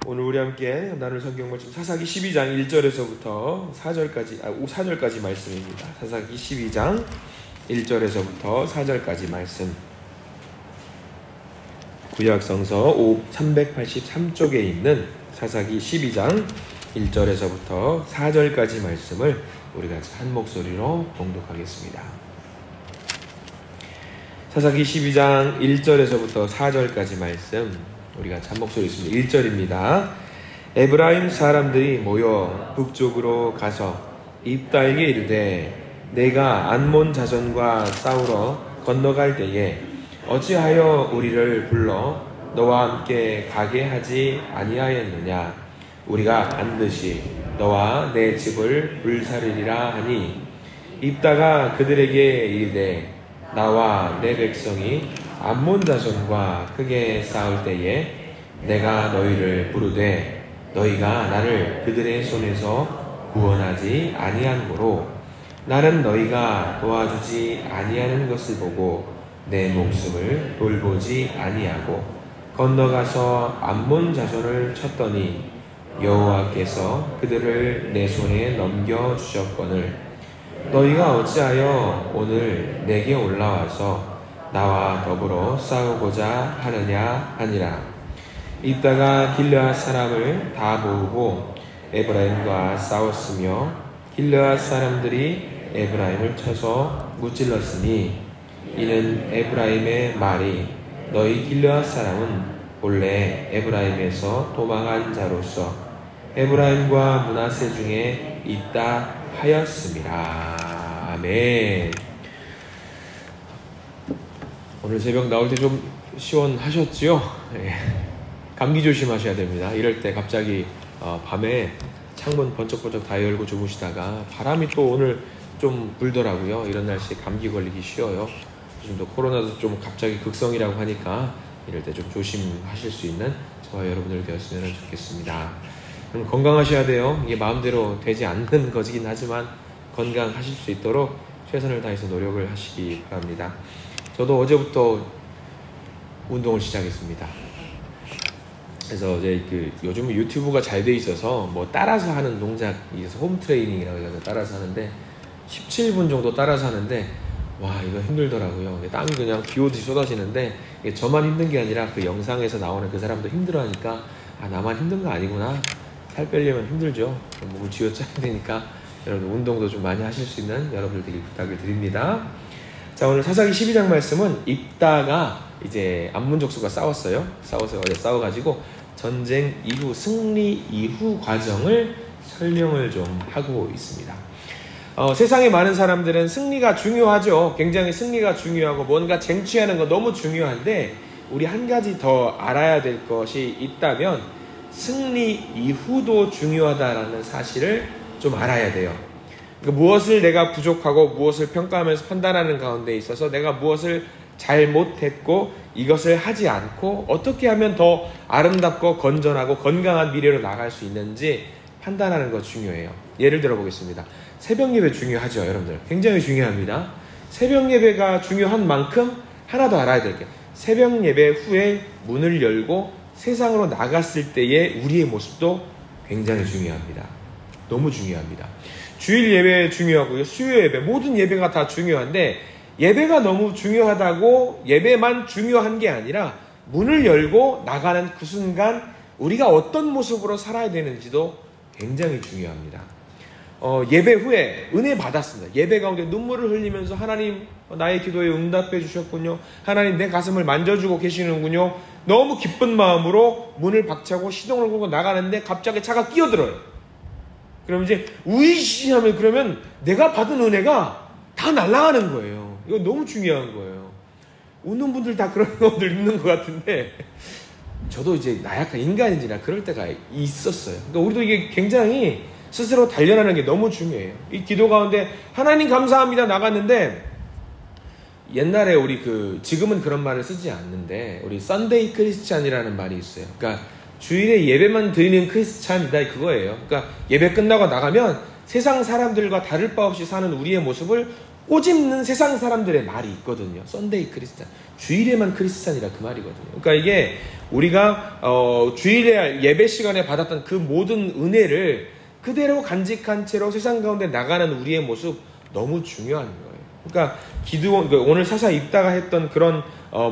오늘 우리 함께 나눌 성경 말씀 사사기 12장 1절에서부터 4절까지 말씀입니다. 사사기 12장 1절에서부터 4절까지 말씀. 구약성서 383쪽에 있는 사사기 12장 1절에서부터 4절까지 말씀을 우리가 한 목소리로 봉독하겠습니다. 사사기 12장 1절에서부터 4절까지 말씀 우리가 한 목소리 있습니다. 1절입니다. 에브라임 사람들이 모여 북쪽으로 가서 입다에게 이르되 내가 안몬 자손과 싸우러 건너갈 때에 어찌하여 우리를 불러 너와 함께 가게 하지 아니하였느냐. 우리가 반드시 너와 내 집을 불사르리라 하니 입다가 그들에게 이르되 나와 내 백성이 암몬 자손과 크게 싸울 때에 내가 너희를 부르되 너희가 나를 그들의 손에서 구원하지 아니하므로 나는 너희가 도와주지 아니하는 것을 보고 내 목숨을 돌보지 아니하고 건너가서 암몬 자손을 쳤더니 여호와께서 그들을 내 손에 넘겨주셨거늘 너희가 어찌하여 오늘 내게 올라와서 나와 더불어 싸우고자 하느냐 하니라. 입다가 길르앗 사람을 다 모으고 에브라임과 싸웠으며 길르앗 사람들이 에브라임을 쳐서 무찔렀으니 이는 에브라임의 말이 너희 길르앗 사람은 본래 에브라임에서 도망한 자로서 에브라임과 므낫세 중에 있다 하였음이라. 아멘. 오늘 새벽 나올 때 좀 시원하셨지요? 감기 조심하셔야 됩니다. 이럴 때 갑자기 밤에 창문 번쩍번쩍 다 열고 주무시다가 바람이 또 오늘 좀 불더라고요. 이런 날씨에 감기 걸리기 쉬워요. 요즘도 코로나도 좀 갑자기 극성이라고 하니까 이럴 때 좀 조심하실 수 있는 저와 여러분들 되었으면 좋겠습니다. 그럼 건강하셔야 돼요. 이게 마음대로 되지 않는 것이긴 하지만 건강하실 수 있도록 최선을 다해서 노력을 하시기 바랍니다. 저도 어제부터 운동을 시작했습니다. 그래서 이제 요즘 유튜브가 잘 돼 있어서 뭐 따라서 하는 동작이 있어서 홈 트레이닝이라고 해서 따라서 하는데 17분 정도 따라서 하는데 와 이거 힘들더라고요. 땀이 그냥 비 오듯이 쏟아지는데 이게 저만 힘든 게 아니라 그 영상에서 나오는 그 사람도 힘들어하니까 아 나만 힘든 거 아니구나. 살 빼려면 힘들죠. 몸을 쥐어짜야 되니까 여러분 운동도 좀 많이 하실 수 있는 여러분들에게 부탁을 드립니다. 자, 오늘 사사기 12장 말씀은 입다가 이제 암몬 족속과 싸워가지고 전쟁 이후 승리 이후 과정을 설명을 좀 하고 있습니다. 세상에 많은 사람들은 승리가 중요하죠. 굉장히 승리가 중요하고 뭔가 쟁취하는 거 너무 중요한데 우리 한 가지 더 알아야 될 것이 있다면 승리 이후도 중요하다라는 사실을 좀 알아야 돼요. 무엇을 내가 부족하고 무엇을 평가하면서 판단하는 가운데 있어서 내가 무엇을 잘못했고 이것을 하지 않고 어떻게 하면 더 아름답고 건전하고 건강한 미래로 나갈 수 있는지 판단하는 거 중요해요. 예를 들어 보겠습니다. 새벽 예배 중요하죠, 여러분들. 굉장히 중요합니다. 새벽 예배가 중요한 만큼 하나 더 알아야 될 게 새벽 예배 후에 문을 열고 세상으로 나갔을 때의 우리의 모습도 굉장히 중요합니다. 너무 중요합니다. 주일 예배 중요하고요. 수요 예배, 모든 예배가 다 중요한데 예배가 너무 중요하다고 예배만 중요한 게 아니라 문을 열고 나가는 그 순간 우리가 어떤 모습으로 살아야 되는지도 굉장히 중요합니다. 예배 후에 은혜 받았습니다. 예배 가운데 눈물을 흘리면서 하나님 나의 기도에 응답해 주셨군요. 하나님 내 가슴을 만져주고 계시는군요. 너무 기쁜 마음으로 문을 박차고 시동을 걸고 나가는데 갑자기 차가 끼어들어요. 그럼 이제 우이시하면 그러면 내가 받은 은혜가 다 날아가는 거예요. 이거 너무 중요한 거예요. 웃는 분들 다 그런 분들 있는 것 같은데 저도 이제 나약한 인간인지라 그럴 때가 있었어요. 그러니까 우리도 이게 굉장히 스스로 단련하는 게 너무 중요해요. 이 기도 가운데 하나님 감사합니다 나갔는데 옛날에 우리 지금은 그런 말을 쓰지 않는데 우리 썬데이 크리스찬이라는 말이 있어요. 그러니까 주일에 예배만 드리는 크리스찬이다 그거예요. 그러니까 예배 끝나고 나가면 세상 사람들과 다를 바 없이 사는 우리의 모습을 꼬집는 세상 사람들의 말이 있거든요. 썬데이 크리스찬, 주일에만 크리스찬이라 그 말이거든요. 그러니까 이게 우리가 주일에 예배 시간에 받았던 그 모든 은혜를 그대로 간직한 채로 세상 가운데 나가는 우리의 모습 너무 중요한 거예요. 그러니까 기드온, 오늘 사사 입다가 했던 그런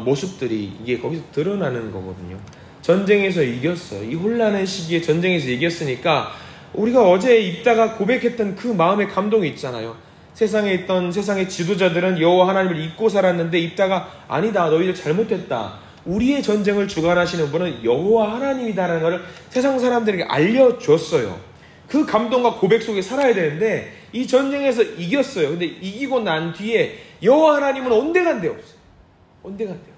모습들이 이게 거기서 드러나는 거거든요. 전쟁에서 이겼어요. 이 혼란한 시기에 전쟁에서 이겼으니까 우리가 어제 입다가 고백했던 그 마음의 감동이 있잖아요. 세상에 있던 세상의 지도자들은 여호와 하나님을 잊고 살았는데 입다가 아니다, 너희들 잘못했다. 우리의 전쟁을 주관하시는 분은 여호와 하나님이다라는 것을 세상 사람들에게 알려줬어요. 그 감동과 고백 속에 살아야 되는데 이 전쟁에서 이겼어요. 근데 이기고 난 뒤에 여호와 하나님은 온데간데 없어요. 온데간데 없어요.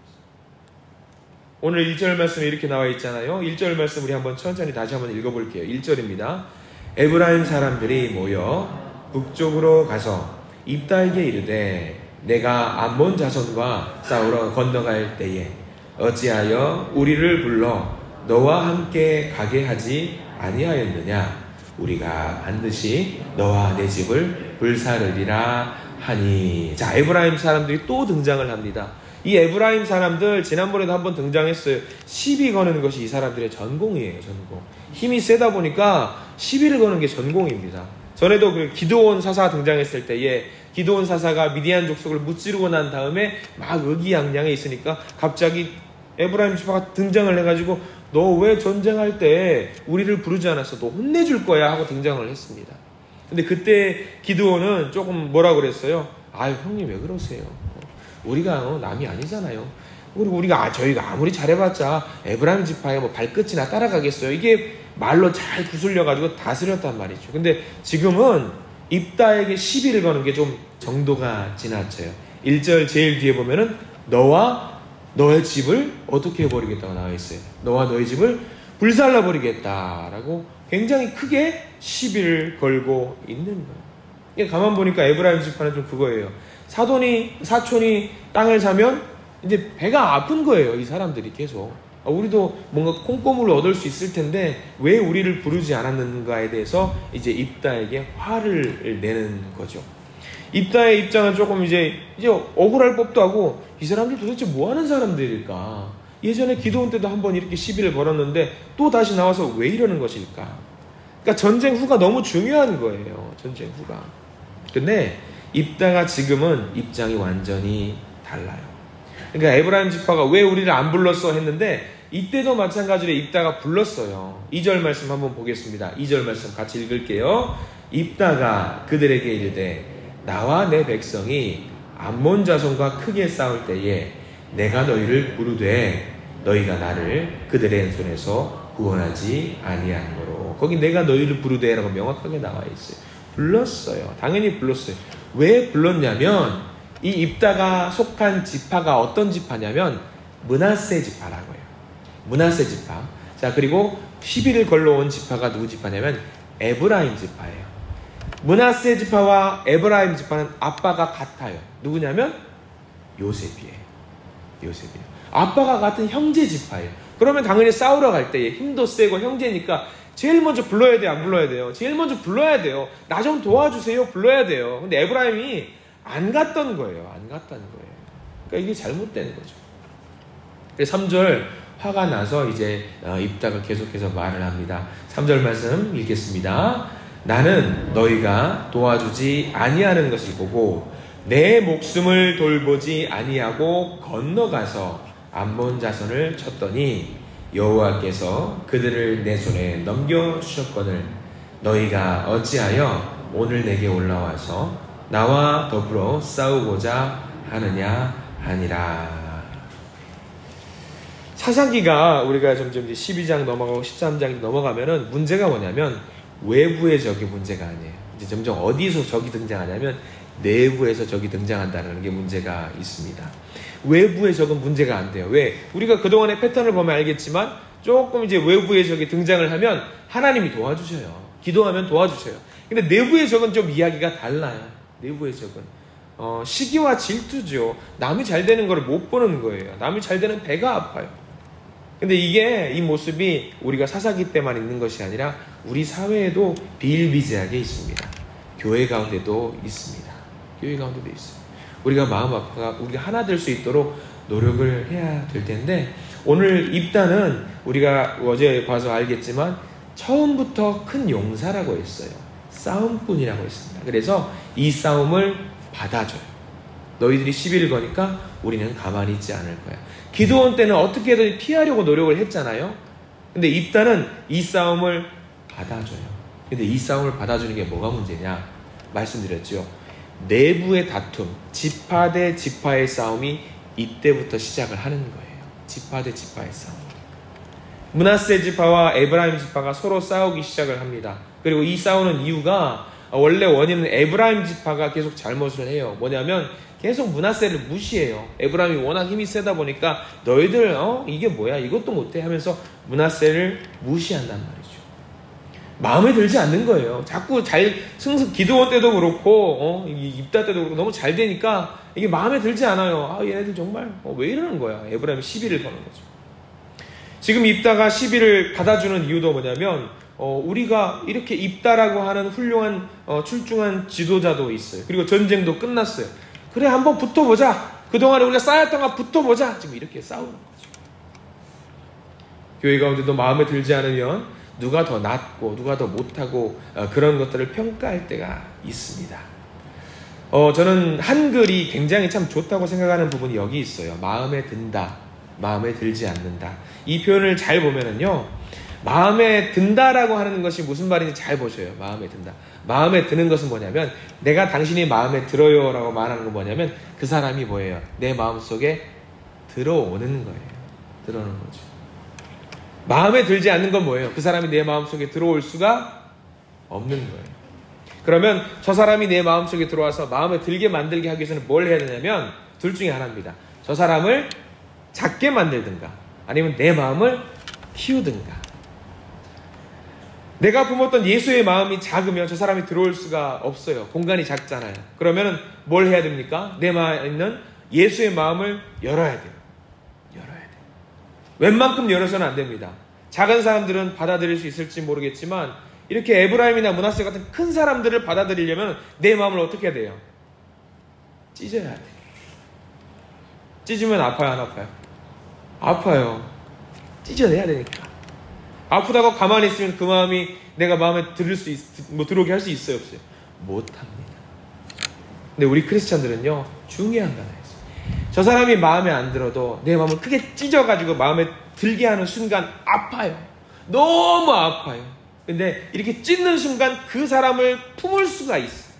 오늘 1절 말씀에 이렇게 나와 있잖아요. 1절 말씀 우리 한번 천천히 다시 한번 읽어볼게요. 1절입니다. 에브라임 사람들이 모여 북쪽으로 가서 입다에게 이르되 내가 암몬 자손과 싸우러 건너갈 때에 어찌하여 우리를 불러 너와 함께 가게 하지 아니하였느냐. 우리가 반드시 너와 내 집을 불사르리라 하니. 자, 에브라임 사람들이 또 등장을 합니다. 이 에브라임 사람들 지난번에도 한번 등장했어요. 시비 거는 것이 이 사람들의 전공이에요. 전공. 힘이 세다 보니까 시비를 거는 게 전공입니다. 전에도 그 기드온 사사 등장했을 때에 기드온 사사가 미디안 족속을 무찌르고 난 다음에 막 의기양양해 있으니까 갑자기 에브라임 지파가 등장을 해가지고 너 왜 전쟁할 때 우리를 부르지 않았어? 너 혼내줄 거야 하고 등장을 했습니다. 근데 그때 기드온은 조금 뭐라 그랬어요? 아유 형님 왜 그러세요? 우리가 남이 아니잖아요. 저희가 아무리 잘해봤자 에브라임 지파의 뭐 발끝이나 따라가겠어요. 이게 말로 잘 구슬려가지고 다스렸단 말이죠. 근데 지금은 입다에게 시비를 거는 게 좀 정도가 지나쳐요. 1절 제일 뒤에 보면은 너와 너의 집을 어떻게 해버리겠다고 나와 있어요. 너와 너의 집을 불살라버리겠다라고 굉장히 크게 시비를 걸고 있는 거예요. 가만 보니까 에브라임 지파는 좀 그거예요. 사촌이 땅을 사면 이제 배가 아픈 거예요. 이 사람들이 계속. 우리도 뭔가 콩고물을 얻을 수 있을 텐데 왜 우리를 부르지 않았는가에 대해서 이제 입다에게 화를 내는 거죠. 입다의 입장은 조금 이제 억울할 법도 하고 이 사람들 도대체 뭐 하는 사람들일까? 예전에 기도원 때도 한번 이렇게 시비를 걸었는데 또 다시 나와서 왜 이러는 것일까? 그러니까 전쟁 후가 너무 중요한 거예요. 전쟁 후가. 근데 입다가 지금은 입장이 완전히 달라요. 그러니까 에브라임 지파가 왜 우리를 안 불렀어 했는데 이때도 마찬가지로 입다가 불렀어요. 2절 말씀 한번 보겠습니다. 2절 말씀 같이 읽을게요. 입다가 그들에게 이르되 나와 내 백성이 암몬 자손과 크게 싸울 때에 내가 너희를 부르되 너희가 나를 그들의 손에서 구원하지 아니하므로. 거기 내가 너희를 부르되라고 명확하게 나와 있어요. 불렀어요. 당연히 불렀어요. 왜 불렀냐면 이 입다가 속한 지파가 어떤 지파냐면 므낫세 지파라고요. 므낫세 지파. 자, 그리고 시비를 걸러온 지파가 누구 지파냐면 에브라임 지파예요. 므낫세 지파와 에브라임 지파는 아빠가 같아요. 누구냐면 요셉이에요. 아빠가 같은 형제 지파예요. 그러면 당연히 싸우러 갈 때에 힘도 세고 형제니까 제일 먼저 불러야 돼요? 안 불러야 돼요? 제일 먼저 불러야 돼요. 나 좀 도와주세요. 불러야 돼요. 근데 에브라임이 안 갔던 거예요. 그러니까 이게 잘못된 거죠. 3절 화가 나서 이제 입다가 계속해서 말을 합니다. 3절 말씀 읽겠습니다. 나는 너희가 도와주지 아니하는 것을 보고 내 목숨을 돌보지 아니하고 건너가서 암몬 자손을 쳤더니 여호와께서 그들을 내 손에 넘겨주셨거늘 너희가 어찌하여 오늘 내게 올라와서 나와 더불어 싸우고자 하느냐 하니라. 사사기가 우리가 점점 이제 12장 넘어가고 13장 넘어가면은 문제가 뭐냐면 외부의 적이 문제가 아니에요. 이제 점점 어디서 적이 등장하냐면 내부에서 적이 등장한다는 게 문제가 있습니다. 외부의 적은 문제가 안 돼요. 왜? 우리가 그동안의 패턴을 보면 알겠지만 조금 이제 외부의 적이 등장을 하면 하나님이 도와주셔요. 기도하면 도와주셔요. 근데 내부의 적은 좀 이야기가 달라요. 내부의 적은 시기와 질투죠. 남이 잘 되는 걸 못 보는 거예요. 남이 잘 되는 배가 아파요. 근데 이 모습이 우리가 사사기 때만 있는 것이 아니라 우리 사회에도 비일비재하게 있습니다. 교회 가운데도 있습니다. 교회 가운데도 있어요. 우리가 마음 아파가 우리가 하나 될 수 있도록 노력을 해야 될 텐데, 오늘 입다는 우리가 어제 봐서 알겠지만 처음부터 큰 용사라고 했어요. 싸움꾼이라고 했습니다. 그래서 이 싸움을 받아줘요. 너희들이 시비를 거니까 우리는 가만히 있지 않을 거야. 기드온 때는 어떻게든 피하려고 노력을 했잖아요. 근데 입다는 이 싸움을 받아줘요. 근데 이 싸움을 받아주는 게 뭐가 문제냐? 말씀드렸죠. 내부의 다툼, 지파 대 지파의 싸움이 이때부터 시작을 하는 거예요. 지파 대 지파의 싸움. 므낫세 지파와 에브라임 지파가 서로 싸우기 시작을 합니다. 그리고 이 싸우는 이유가 원래 원인은 에브라임 지파가 계속 잘못을 해요. 뭐냐면 계속 므낫세를 무시해요. 에브라임이 워낙 힘이 세다 보니까 너희들 이게 뭐야, 이것도 못해 하면서 므낫세를 무시한단 말이죠. 마음에 들지 않는 거예요. 자꾸 기드온 때도 그렇고 입다 때도 그렇고 너무 잘 되니까 이게 마음에 들지 않아요. 얘네들 정말 왜 이러는 거야. 에브라임이 시비를 거는 거죠. 지금 입다가 시비를 받아주는 이유도 뭐냐면 우리가 이렇게 입다라고 하는 훌륭한 출중한 지도자도 있어요. 그리고 전쟁도 끝났어요. 그래, 한번 붙어보자. 그동안에 우리가 쌓였던 거 붙어보자. 지금 이렇게 싸우는 거죠. 교회 가운데도 마음에 들지 않으면 누가 더 낫고 누가 더 못하고 그런 것들을 평가할 때가 있습니다. 저는 한글이 굉장히 참 좋다고 생각하는 부분이 여기 있어요. 마음에 든다, 마음에 들지 않는다. 이 표현을 잘 보면은요, 마음에 든다라고 하는 것이 무슨 말인지 잘 보셔요. 마음에 든다. 마음에 드는 것은 뭐냐면, 내가 당신이 마음에 들어요 라고 말하는 건 뭐냐면 그 사람이 뭐예요? 내 마음속에 들어오는 거예요. 들어오는 거죠. 마음에 들지 않는 건 뭐예요? 그 사람이 내 마음속에 들어올 수가 없는 거예요. 그러면 저 사람이 내 마음속에 들어와서 마음에 들게 만들게 하기 위해서는 뭘 해야 되냐면 둘 중에 하나입니다. 저 사람을 작게 만들든가 아니면 내 마음을 키우든가. 내가 품었던 예수의 마음이 작으면 저 사람이 들어올 수가 없어요. 공간이 작잖아요. 그러면 뭘 해야 됩니까? 내 마음에 있는 예수의 마음을 열어야 돼요. 열어야 돼요. 웬만큼 열어서는 안 됩니다. 작은 사람들은 받아들일 수 있을지 모르겠지만 이렇게 에브라임이나 므낫세 같은 큰 사람들을 받아들이려면 내 마음을 어떻게 해야 돼요? 찢어야 돼요. 찢으면 아파요, 안 아파요? 아파요. 찢어내야 되니까. 아프다고 가만히 있으면 그 마음이 내가 마음에 들어오게 할 수 있어요, 없어요? 못합니다. 근데 우리 크리스찬들은요, 중요한 거 하나 있어요. 저 사람이 마음에 안 들어도 내 마음을 크게 찢어가지고 마음에 들게 하는 순간 아파요. 너무 아파요. 근데 이렇게 찢는 순간 그 사람을 품을 수가 있어요.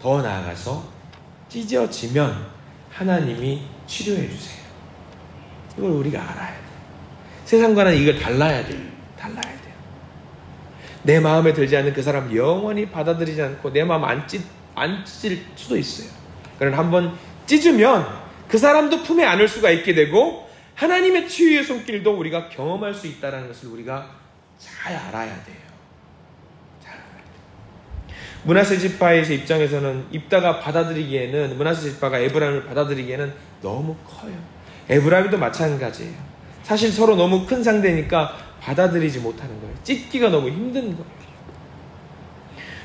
더 나아가서 찢어지면 하나님이 치료해 주세요. 이걸 우리가 알아야 돼요. 세상과는 이걸 달라야 돼요. 달라야 돼요. 내 마음에 들지 않는 그 사람 영원히 받아들이지 않고 내 마음 안 찢을 수도 있어요. 그러나 한번 찢으면 그 사람도 품에 안을 수가 있게 되고 하나님의 치유의 손길도 우리가 경험할 수 있다는 것을 우리가 잘 알아야 돼요. 잘 알아야 돼요. 므낫세 지파의 입장에서는 입다가 받아들이기에는 므낫세 지파가 에브라임을 받아들이기에는 너무 커요. 에브라임도 마찬가지예요. 사실 서로 너무 큰 상대니까 받아들이지 못하는 거예요. 찢기가 너무 힘든 거예요.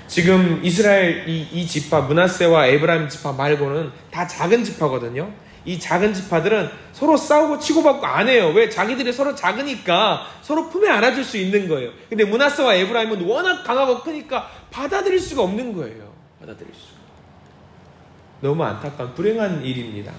지금 이스라엘 이 지파 므낫세와 에브라임 지파 말고는 다 작은 지파거든요. 이 작은 지파들은 서로 싸우고 치고받고 안 해요. 왜? 자기들이 서로 작으니까 서로 품에 안아줄 수 있는 거예요. 근데 므낫세와 에브라임은 워낙 강하고 크니까 받아들일 수가 없는 거예요. 받아들일 수가. 너무 안타까운 불행한 일입니다.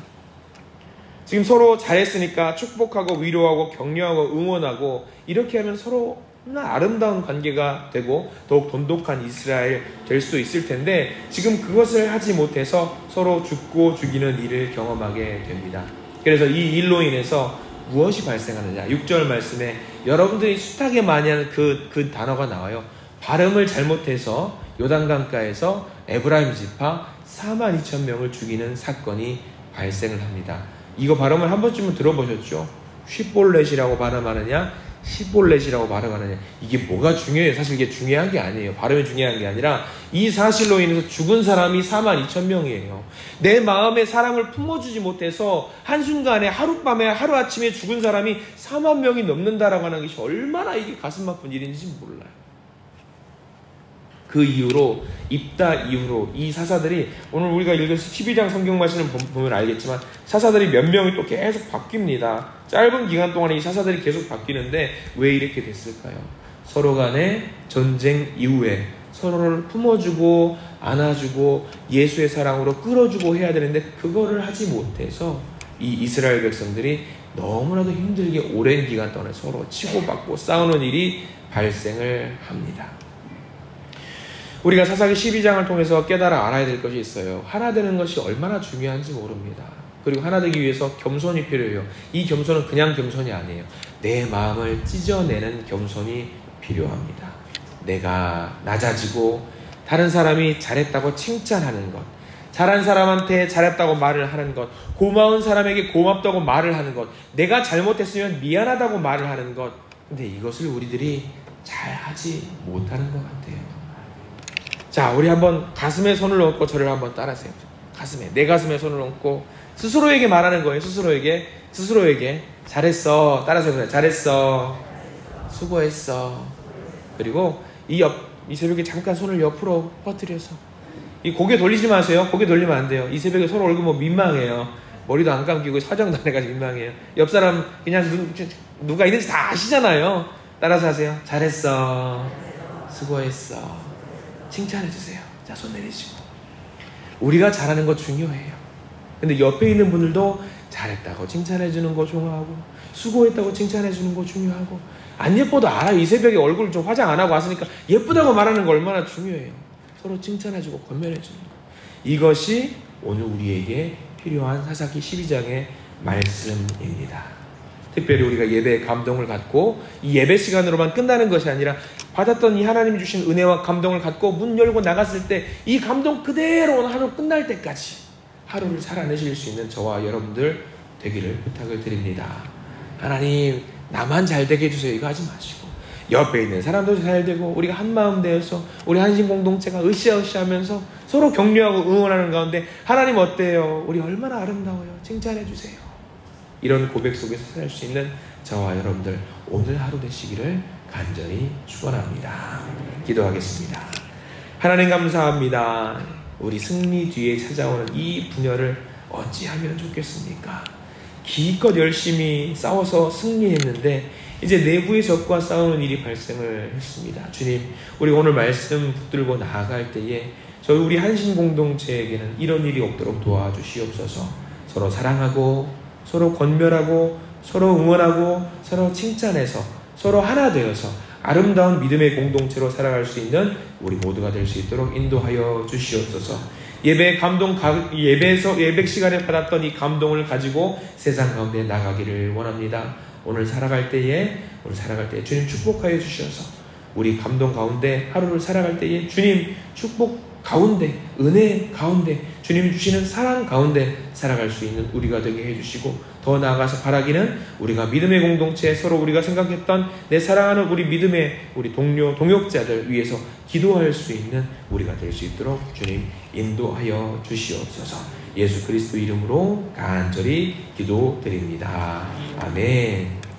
지금 서로 잘했으니까 축복하고 위로하고 격려하고 응원하고 이렇게 하면 서로 아름다운 관계가 되고 더욱 돈독한 이스라엘 될 수 있을 텐데 지금 그것을 하지 못해서 서로 죽고 죽이는 일을 경험하게 됩니다. 그래서 이 일로 인해서 무엇이 발생하느냐? 6절 말씀에 여러분들이 숱하게 많이 하는 그 단어가 나와요. 발음을 잘못해서 요단강가에서 에브라임 지파 42,000명을 죽이는 사건이 발생을 합니다. 이거 발음을 한 번쯤은 들어보셨죠? 쉿볼렛이라고 발음하느냐 시볼렛이라고 발음하느냐. 이게 뭐가 중요해요? 사실 이게 중요한 게 아니에요. 발음이 중요한 게 아니라 이 사실로 인해서 죽은 사람이 42,000명이에요. 내 마음에 사랑을 품어주지 못해서 한순간에 하룻밤에 하루아침에 죽은 사람이 4만 명이 넘는다라고 하는 것이 얼마나 이게 가슴 아픈 일인지 몰라요. 그 이후로 입다 이후로 이 사사들이 오늘 우리가 읽은 12장 성경 말씀을 보면 알겠지만 사사들이 몇 명이 또 계속 바뀝니다. 짧은 기간 동안에 이 사사들이 계속 바뀌는데 왜 이렇게 됐을까요? 서로 간의 전쟁 이후에 서로를 품어주고 안아주고 예수의 사랑으로 끌어주고 해야 되는데 그거를 하지 못해서 이 이스라엘 백성들이 너무나도 힘들게 오랜 기간 동안에 서로 치고받고 싸우는 일이 발생을 합니다. 우리가 사사기 12장을 통해서 깨달아 알아야 될 것이 있어요. 하나 되는 것이 얼마나 중요한지 모릅니다. 그리고 하나 되기 위해서 겸손이 필요해요. 이 겸손은 그냥 겸손이 아니에요. 내 마음을 찢어내는 겸손이 필요합니다. 내가 낮아지고 다른 사람이 잘했다고 칭찬하는 것, 잘한 사람한테 잘했다고 말을 하는 것, 고마운 사람에게 고맙다고 말을 하는 것, 내가 잘못했으면 미안하다고 말을 하는 것. 근데 이것을 우리들이 잘 하지 못하는 것 같아요. 자, 우리 한번 가슴에 손을 얹고 저를 한번 따라하세요. 내 가슴에 손을 얹고 스스로에게 말하는 거예요. 스스로에게 잘했어. 따라하세요. 잘했어. 수고했어. 그리고 이 새벽에 잠깐 손을 옆으로 퍼뜨려서 이 고개 돌리지 마세요. 고개 돌리면 안 돼요. 이 새벽에 서로 얼굴 뭐 민망해요. 머리도 안 감기고 화장도 안 해가지고 민망해요. 옆 사람 그냥 누가 있는지 다 아시잖아요. 따라서 하세요. 잘했어. 수고했어. 칭찬해주세요. 자, 손 내리시고. 우리가 잘하는 거 중요해요. 근데 옆에 있는 분들도 잘했다고 칭찬해주는 거 중요하고 수고했다고 칭찬해주는 거 중요하고 안 예뻐도 알아요. 이 새벽에 얼굴 좀 화장 안 하고 왔으니까 예쁘다고 말하는 거 얼마나 중요해요. 서로 칭찬해주고 권면해주는 거. 이것이 오늘 우리에게 필요한 사사기 12장의 말씀입니다. 특별히 우리가 예배의 감동을 갖고 이 예배 시간으로만 끝나는 것이 아니라 받았던 이 하나님이 주신 은혜와 감동을 갖고 문 열고 나갔을 때 이 감동 그대로 오늘 하루 끝날 때까지 하루를 살아내실 수 있는 저와 여러분들 되기를 부탁을 드립니다. 하나님, 나만 잘 되게 해주세요. 이거 하지 마시고 옆에 있는 사람도 잘 되고 우리가 한마음 되어서 우리 한신 공동체가 으쌰으쌰하면서 서로 격려하고 응원하는 가운데 하나님 어때요? 우리 얼마나 아름다워요. 칭찬해 주세요. 이런 고백 속에서 살 수 있는 저와 여러분들 오늘 하루 되시기를 간절히 축원합니다. 기도하겠습니다. 하나님 감사합니다. 우리 승리 뒤에 찾아오는 이 분열을 어찌하면 좋겠습니까? 기껏 열심히 싸워서 승리했는데 이제 내부의 적과 싸우는 일이 발생을 했습니다. 주님, 우리 오늘 말씀 붙들고 나아갈 때에 저희 우리 한신 공동체에게는 이런 일이 없도록 도와주시옵소서. 서로 사랑하고 서로 권면하고 서로 응원하고 서로 칭찬해서 서로 하나 되어서 아름다운 믿음의 공동체로 살아갈 수 있는 우리 모두가 될 수 있도록 인도하여 주시옵소서. 예배 시간에 받았던 이 감동을 가지고 세상 가운데 나가기를 원합니다. 오늘 살아갈 때에 주님 축복하여 주셔서 우리 감동 가운데 하루를 살아갈 때에 주님 축복 가운데, 은혜 가운데, 주님이 주시는 사랑 가운데 살아갈 수 있는 우리가 되게 해주시고 더 나아가서 바라기는 우리가 믿음의 공동체 서로 우리가 생각했던 내 사랑하는 우리 믿음의 우리 동료, 동역자들 위해서 기도할 수 있는 우리가 될 수 있도록 주님 인도하여 주시옵소서. 예수 그리스도 이름으로 간절히 기도드립니다. 아멘.